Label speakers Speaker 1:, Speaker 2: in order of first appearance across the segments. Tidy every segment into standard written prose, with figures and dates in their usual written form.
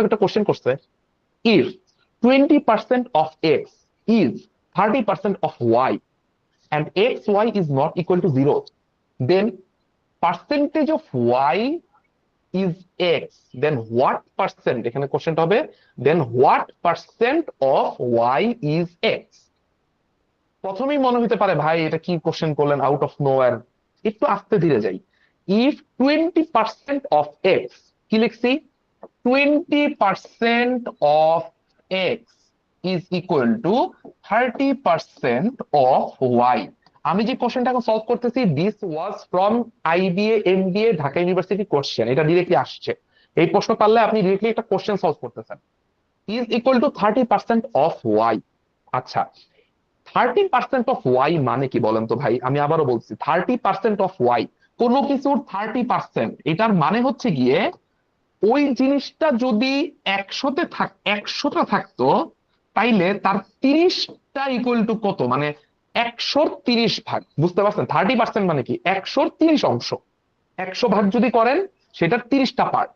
Speaker 1: একটা কোশ্চেন করছে, if 20% of x is 30% of y and xy is not equal to 0, then percentage of y is x, then what percent, এখানে কোশ্চেনটা হবে then what percent of y is x। প্রথমেই মনে হতে পারে ভাই এটা কি কোশ্চেন করলেন আউট অফ নোয়ার, একটু আস্তে ধীরে যাই। ইফ 20% অফ এক্স, কি লিখছি, 20% of x is equal to 30% of y. আমি যে কোশ্চেনটা এখন সলভ করতেছি, this was from IBA MBA Dhaka university question, এটা ডিরেক্টলি আসছে। এই প্রশ্ন পারলে আপনি ডিরেক্টলি একটা কোশ্চেন সলভ করতেছেন। Is equal to 30% of y. আচ্ছা, 30% অফ ওয়াই মানে কি বলেন তো ভাই? আমি আবারও বলছি, 30% অফ ওয়াই, কোনো কিছুর 30%, এটার মানে হচ্ছে গিয়ে ওই জিনিসটা যদি 100টা থাকতো, তাইলে তার 30টা ইকুয়াল টু কত, মানে 130 ভাগ। বুঝতে পারছেন? 30% মানে কি, 130 অংশ। 100 ভাগ যদি করেন, সেটার 30টা পার্ট।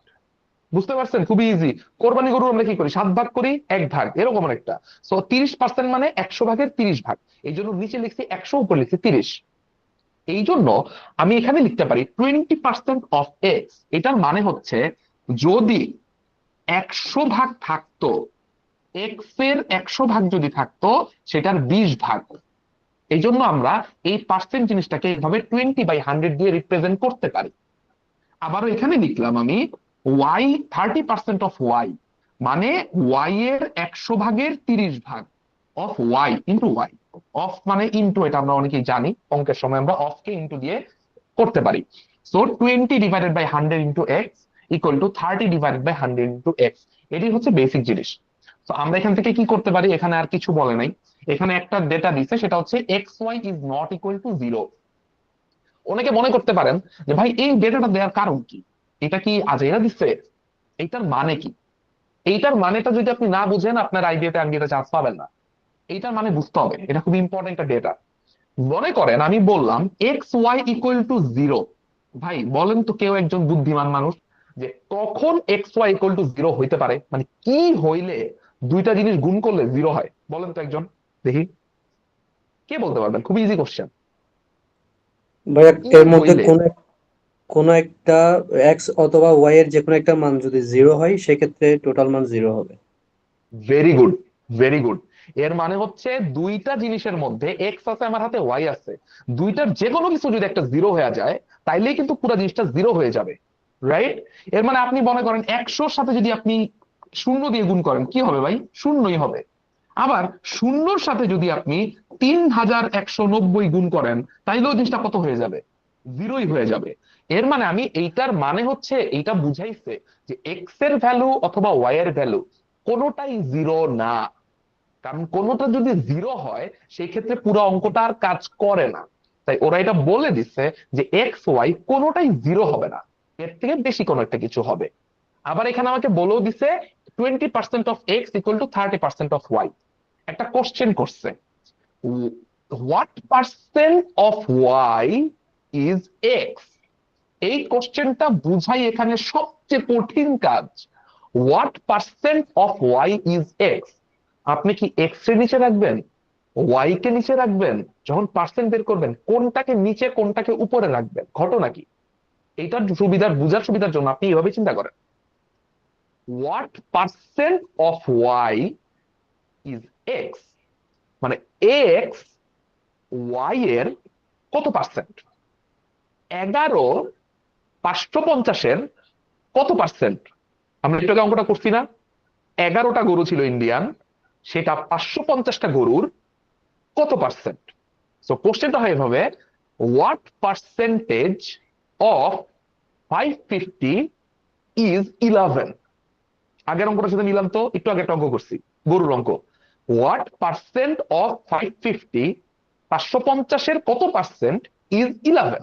Speaker 1: বুঝতে পারছেন? খুবই ইজি। কোরবানি গরু আমরা কি করি, 7 ভাগ করি, 1 ভাগ, এরকম একটা। সো 30% মানে 100 ভাগের 30 ভাগ। এই জন্য নিচে লিখছি 100, উপর লিখছি 30। এই জন্য আমি এখানে লিখতে পারি 20% অফ এক্স, এটার মানে হচ্ছে যদি 100 ভাগ থাকতো, এক্স এর 100 ভাগ যদি থাকতো, সেটার 20 ভাগ। এই জন্য আমরা এই পার্সেন্ট জিনিসটাকে এইভাবে 20/100 দিয়ে রিপ্রেজেন্ট করতে পারি। আবারও এখানে লিখলাম আমি ওয়াই, 30% অফ ওয়াই মানে ওয়াই এর 100 ভাগের 30 ভাগ of y into y. Of মানে ইন্টু, এটা আমরা অনেকেই জানি, অঙ্কের সময় আমরা অফ কে ইন্টু দিয়ে করতে পারি। So 20/100 into x equal two 30/100 into x. এটি হচ্ছে বেসিক জিনিস। তো আমরা এখান থেকে কি করতে পারি, এখানে আর কিছু বলে নাই। এখানে একটা ডেটা দিছে, সেটা হচ্ছে x y is not equal to 0। অনেকে মনে করতে পারেন যে ভাই এই ডেটাটা দেওয়ার কারণ কি, এটা কি আজেরা দিচ্ছে, এইটার মানে কি? এইটার মানেটা যদি আপনি না বুঝেন, আপনার আইডিয়াতে আইডিয়াটা চান্স পাবেন না। এইটার মানে বুঝতে হবে, এটা খুব ইম্পর্টেন্ট একটা ডেটা। মনে করেন আমি বললাম এক্স ওয়াই ইকুয়াল টু 0। ভাই বলেন তো কেউ একজন বুদ্ধিমান মানুষ যে কখন এক্স ওয়াই ইকুয়াল টু 0 হইতে পারে, মানে কি হইলে দুইটা জিনিস গুণ করলে 0 হয়, বলেন তো একজন, দেখি কে বলতে পারবেন? খুব ইজি কোশ্চেন।
Speaker 2: ভাইয়া,
Speaker 1: কি
Speaker 2: এর মধ্যে
Speaker 1: হইলে?
Speaker 2: কোন একটা এক্স অথবা ওয়াই এর যে কোনো একটা মান যদি জিরো হয়, সেক্ষেত্রে টোটাল মান জিরো হবে।
Speaker 1: Very good, very good. এর মানে হচ্ছে দুইটা জিনিসের মধ্যে এক্স আছে, আমার হাতে ওয়াই আছে, দুইটার যে কোনো কিছু যদি একটা 0 হয়ে যায়, তাইলেই কিন্তু পুরো জিনিসটা 0 হয়ে যাবে। রাইট? এর মানে আপনি মনে করেন 100-র সাথে যদি আপনি 0 দিয়ে গুণ করেন, কি হবে ভাই? শূন্যই হবে। আবার 0-র সাথে যদি আপনি 3190 গুণ করেন, তাইলেও জিনিসটা কত হয়ে যাবে? 0ই হয়ে যাবে। এর মানে আমি এইটার মানে হচ্ছে, এইটা বুঝাইছে যে এক্স এর ভ্যালু অথবা ওয়াই এর ভ্যালু কোনোটাই 0 না। কারণ কোনোটা যদি 0 হয়, সেই ক্ষেত্রে পুরো অঙ্কটা আর কাজ করে না। তাই ওরা এটা বলে দিচ্ছে যে এক্স ওয়াই কোনোটাই 0 হবে না, এর থেকে বেশি কোনো একটা কিছু হবে। আবার এখানে আমাকে বলেও দিছে 20% of x equal to 30% of y. একটা কোশ্চেন করছে, what percent of y is x. এই কোশ্চেনটা বুঝাই এখানে সবচেয়ে কঠিন কাজ। What percent of y is x. আপনি কি এক্স এর নিচে রাখবেন, ওয়াই কে নিচে রাখবেন? যখন পার্সেন্ট বের করবেন, কোনটাকে নিচে কোনটাকে উপরে রাখবেন, ঘটনা কি? এইটার সুবিধার, বুঝার সুবিধার জন্য আপনি এইভাবে চিন্তা করেন, what percent of y is x, মানে এক্স ওয়াই এর কত পার্সেন্ট? 11 550-এর কত পার্সেন্ট? আমরা একটু আগে অঙ্কটা করছি না, 11টা গরু ছিল ইন্ডিয়ান, সেটা 550টা গরুর কত পার্সেন্ট? সো কোশ্চেনটা হয় এভাবে, হোয়াট পার্সেন্টেজ অফ 550 ইজ 11। আগের অঙ্কটার সাথে মিলাম তো, একটু আগে একটা অঙ্ক করছি, গরুর অঙ্ক। হোয়াট পার্সেন্ট অফ 550, 550-এর কত পার্সেন্ট ইজ 11।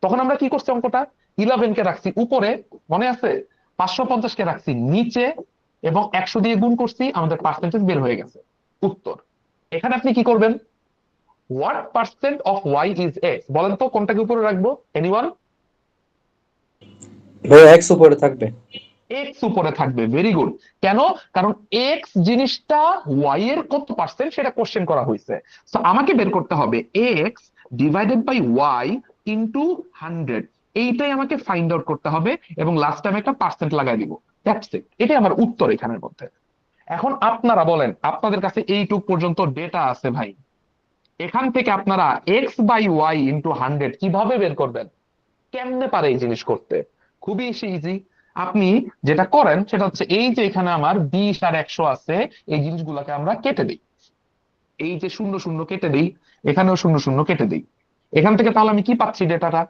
Speaker 1: তখন আমরা কি করছি, অঙ্কটা 11 কে রাখছি উপরে, মনে আছে, 550-কে রাখছি নিচে, এবং 100 দিয়ে গুণ করছি, আমাদের পার্সেন্টেজ বের হয়ে গেছে, উত্তর। এখানে আপনি কি করবেন, what percent of y is x, বলেন তো কোনটাকে উপরে রাখবো, এনিওয়ান?
Speaker 2: ভাইয়া, এক্স উপরে থাকবে।
Speaker 1: এক্স উপরে থাকবে, ভেরি গুড। কেন? কারণ এক্স জিনিসটা ওয়াই এর কত পার্সেন্ট সেটা কোশ্চেন করা হয়েছে। তো আমাকে বের করতে হবে x divided by y into 100, এইটাই আমাকে ফাইন্ড আউট করতে হবে, এবং লাস্ট টাইম একটা পার্সেন্ট লাগাই দিব। দ্যাটস ইট, এটাই আমার উত্তর এখানের মধ্যে। এখন আপনারা বলেন, আপনাদের কাছে এইটুক পর্যন্ত ডেটা আছে ভাই, এখান থেকে আপনারা এক্স বাই ওয়াই ইন্টু 100 কিভাবে বের করবেন? কেমনে পারে এই জিনিস করতে? খুবই ইজি। আপনি যেটা করেন সেটা হচ্ছে, এই যে এখানে আমার 20 আর 100 আছে, এই জিনিসগুলোকে আমরা কেটে দিই। এই যে শূন্য শূন্য কেটে দিই, এখানেও শূন্য শূন্য কেটে দিই। এখান থেকে তাহলে আমি কি পাচ্ছি ডেটাটা?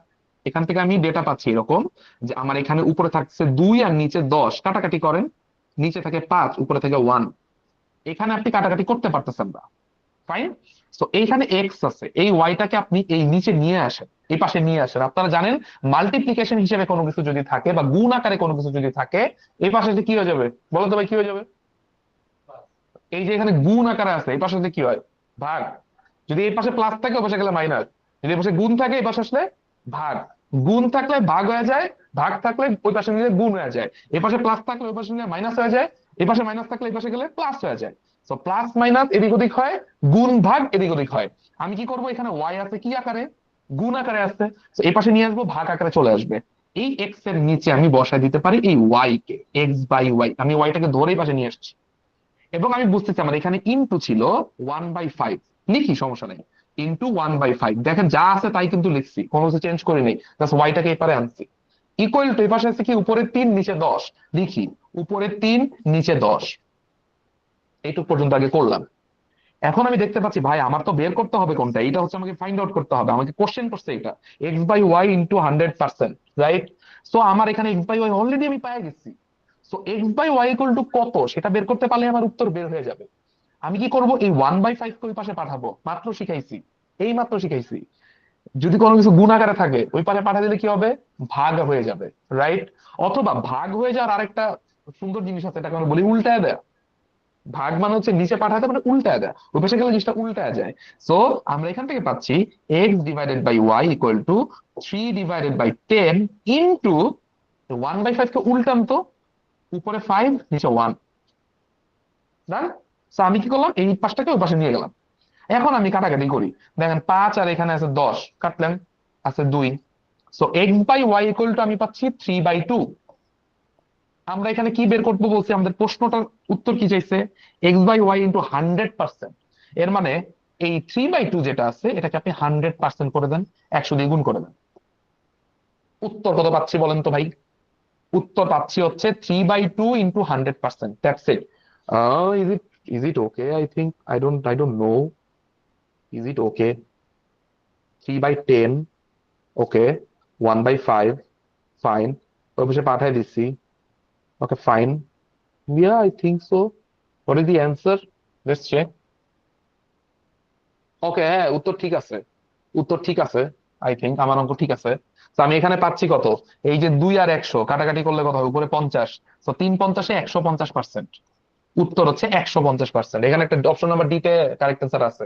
Speaker 1: এখান থেকে আমি ডেটা পাচ্ছি এরকম, যে আমার এখানে উপরে থাকছে 2 আর নিচে 10, কাটাকাটি করেন, নিচে থাকে 5, উপরে থেকে 1। এখানে আপনি কাটাকাটি করতে পারতেছেন না, ফাইন। তো এইখানে এক্স আছে, এই ওয়াইটাকে আপনি এই নিচে নিয়ে আসেন, এই পাশে নিয়ে আসেন। আপনারা জানেন মাল্টিপ্লিকেশন হিসেবে কোনো কিছু যদি থাকে বা গুণ আকারে কোনো কিছু যদি থাকে, এই পাশে যে কি হয়ে যাবে বলো তো ভাই, কি হয়ে যাবে? এই যে এখানে গুণ আকারে আছে, এই পাশে যে কি হয়? ভাগ। যদি এই পাশে প্লাস থাকে ওই পাশে গেলে মাইনাস, যদি এই পাশে গুণ থাকে এই পাশে আসলে ভাগ। গুণ থাকলে ভাগ হয়ে যায়, ভাগ থাকলে ওই পাশে নিলে গুণ হয়ে যায়, এই পাশে প্লাস থাকলে ওই পাশে নিলে মাইনাস হয়ে যায়, এই পাশে মাইনাস থাকলে এই পাশে গেলে প্লাস হয়ে যায়। তো প্লাস মাইনাস এদিক ওদিক হয়, গুণ ভাগ এদিক ওদিক হয়। আমি কি করব, এখানে ওয়াই আছে কি আকারে? গুণ আকারে আছে। তো এই পাশে নিয়ে আসবো, ভাগ আকারে চলে আসবে। এই এক্স এর নিচে আমি বসায় দিতে পারি এই ওয়াই কে, এক্স বাই ওয়াই, আমি ওয়াইটাকে ধরেই পাশে নিয়ে আসছি। এবং আমি বুঝতেছি আমার এখানে ইনটু ছিল 1/5, লিখি সমস্যা নেই। ইনটু 1/5, দেখেন যা আছে তাই কিন্তু লিখছি, কোনো কিছু চেঞ্জ করি নেই, জাস্ট ওয়াইটাকে এপারে আনছি। ইকুয়াল টু, এই পাশে আছে কি, উপরে 3 নিচে 10, লিখি উপরে 3 নিচে 10। এইটুক পর্যন্ত আগে করলাম। এখন আমি দেখতে পাচ্ছি ভাই আমার তো বের করতে হবে কোনটা, এটা হচ্ছে আমাকে ফাইন্ড আউট করতে হবে, আমাকে কোশ্চেন করছে এটা x by y into 100%, right? So আমার এখানে এক্স বাই ওয়াই অলরেডি আমি পেয়ে গেছি। So x by y equal to কত সেটা বের করতে পারলে আমার উত্তর বের হয়ে যাবে। আমি কি করব, এই 1/5 কে ওই পাশে পাঠাবো, মাত্র শিখাইছি, এই মাত্র শিখাইছি। যদি কোনো কিছু গুণ আকারে থাকে ওই পাশে পাঠা দিলে কি হবে? ভাগ হয়ে যাবে, রাইট? অথবা ভাগ হয়ে যাওয়ার আরেকটা সুন্দর জিনিস আছে, এটাকে আমরা বলি উল্টায় দেয়া। ভাগ মানে হচ্ছে নিচে পাঠাতে, মানে উল্টায় দেয়া, ওই পাশে গেলে জিনিসটা উল্টায় যায়। সো আমরা এখান থেকে পাচ্ছি x divided by y equal to 3/10 into 1/5 কে উল্টান তো, উপরে 5 নিচে 1, ডান। সো আমি কি করলাম, এই পাশটাকে ওই পাশে নিয়ে গেলাম। এখন আমি কাটাকাটি করি, দেখেন 5 আর এখানে আছে 10, কাটলেন, আছে 2। So x by y equal to আমি পাচ্ছি 3/2। আমরা এখানে কি বের করবো বলছি, আমাদের প্রশ্নটার উত্তর কি চাইছে? X by y into 100%। এর মানে এই 3/2 যেটা আছে এটাকে আপনি 100% করে দেন, 100 দিয়ে গুণ করে দেন। উত্তর কত পাচ্ছি বলেন তো ভাই? উত্তর পাচ্ছি হচ্ছে 3/2 into 100%, that's it. Is it okay? I don't know, is it okay? 3/10, okay, 1/5, fine, ওই পাশে পাঠাই দিচ্ছি, okay fine. Yeah, I think so. What is the answer? Let's check. ওকে, হ্যাঁ উত্তর ঠিক আছে, উত্তর ঠিক আছে। আই থিঙ্ক আমার অঙ্ক ঠিক আছে। তো আমি এখানে পাচ্ছি কত? এই যে 2 আর 100 কাটাকাটি করলে কত হবে? উপরে 50, তো 3/50 150%। উত্তর হচ্ছে 150%। এখানে একটা অপশন নাম্বার ডি তে কারেক্ট অ্যান্সার আছে।